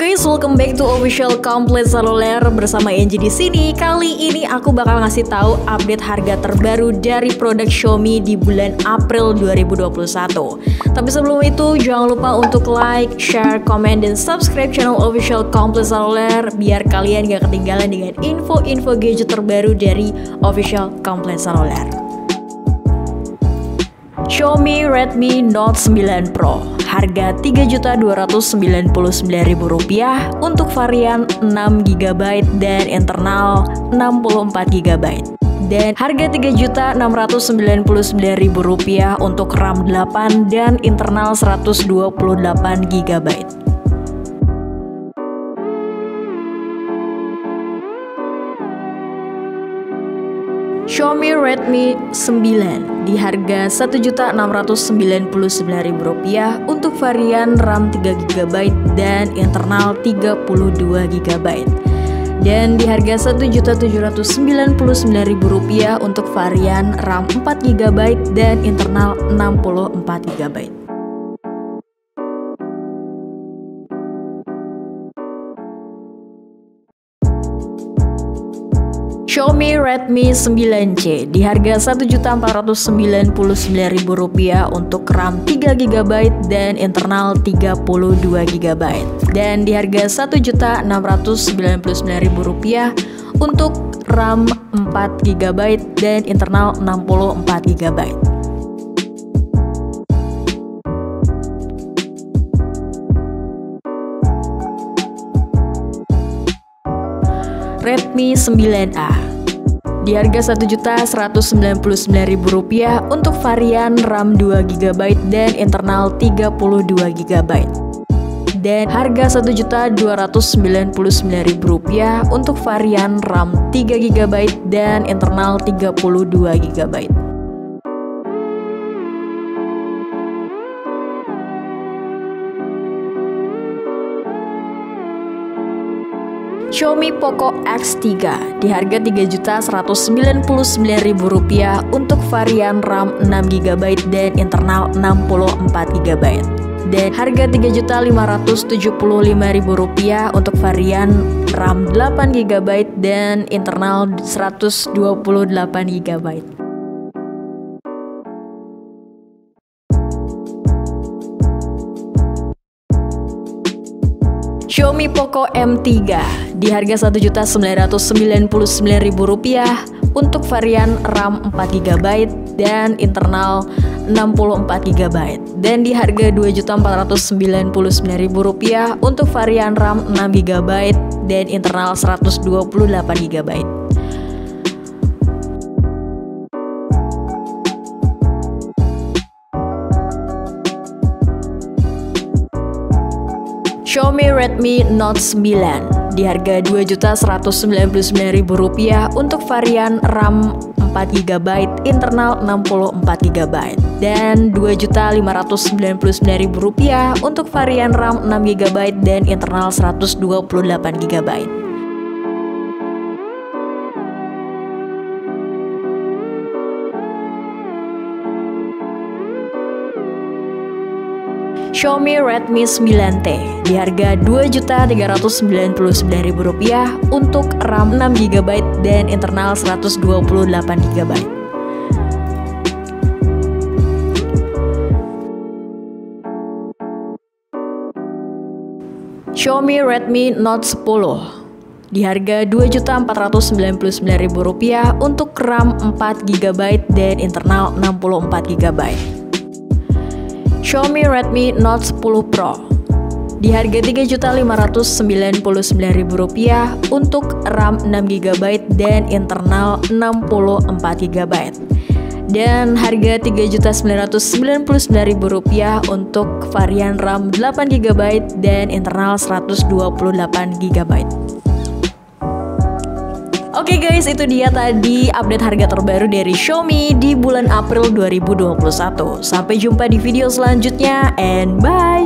guys, welcome back to official Komplett Seluler bersama Angie di sini. Kali ini aku bakal ngasih tahu update harga terbaru dari produk Xiaomi di bulan April 2021. Tapi sebelum itu jangan lupa untuk like, share, komen, dan subscribe channel official Komplett Seluler biar kalian gak ketinggalan dengan info-info gadget terbaru dari official Komplett Seluler. Xiaomi Redmi Note 9 Pro, harga Rp3.299.000 untuk varian 6GB dan internal 64GB. Dan harga Rp3.699.000 untuk RAM 8 dan internal 128GB. Xiaomi Redmi 9 di harga Rp1.699.000 untuk varian RAM 3GB dan internal 32GB. Dan di harga Rp1.799.000 untuk varian RAM 4GB dan internal 64GB. Xiaomi Redmi 9C di harga Rp1.499.000 untuk RAM 3GB dan internal 32GB. Dan di harga Rp1.699.000 untuk RAM 4GB dan internal 64GB. Redmi 9A di harga Rp1.199.000 untuk varian RAM 2GB dan internal 32GB. Dan harga Rp1.299.000 untuk varian RAM 3GB dan internal 32GB. Xiaomi Poco X3 di harga Rp3.199.000 untuk varian RAM 6GB dan internal 64GB. Dan harga Rp3.575.000 untuk varian RAM 8GB dan internal 128GB. Xiaomi Poco M3 di harga Rp1.999.000 untuk varian RAM 4GB dan internal 64GB. Dan di harga Rp2.499.000 untuk varian RAM 6GB dan internal 128GB. Xiaomi Redmi Note 9 di harga Rp2.199.000 untuk varian RAM 4GB internal 64GB dan Rp2.599.000 untuk varian RAM 6GB dan internal 128GB. Xiaomi Redmi 9T di harga Rp2.399.000 untuk RAM 6GB dan internal 128GB. Xiaomi Redmi Note 10 di harga Rp2.499.000 untuk RAM 4GB dan internal 64GB. Xiaomi Redmi Note 10 Pro di harga Rp3.599.000 untuk RAM 6GB dan internal 64GB. Dan harga Rp3.999.000 untuk varian RAM 8GB dan internal 128GB. Oke guys, itu dia tadi update harga terbaru dari Xiaomi di bulan April 2021. Sampai jumpa di video selanjutnya and bye!